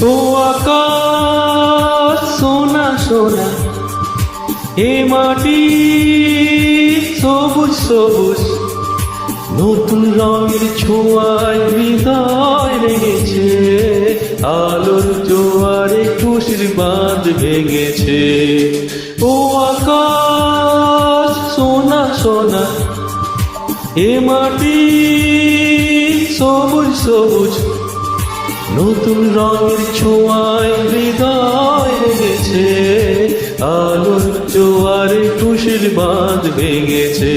ও আকাশ সোনা সোনা, এ মাটি সবুজ সবুজ, নতুন রঙের ছোঁয়ায় হৃদয় রেগেছে, আলোর জোয়ারে খুশির বাঁধ ভেঙেছে। ও আকাশ সোনা সোনা, এ মাটি সবুজ সবুজ, নতুন রঙের ছোঁয়ায় হৃদয় রেগেছে, আলোর জোয়ারে খুশির বাঁধ ভেঙেছে।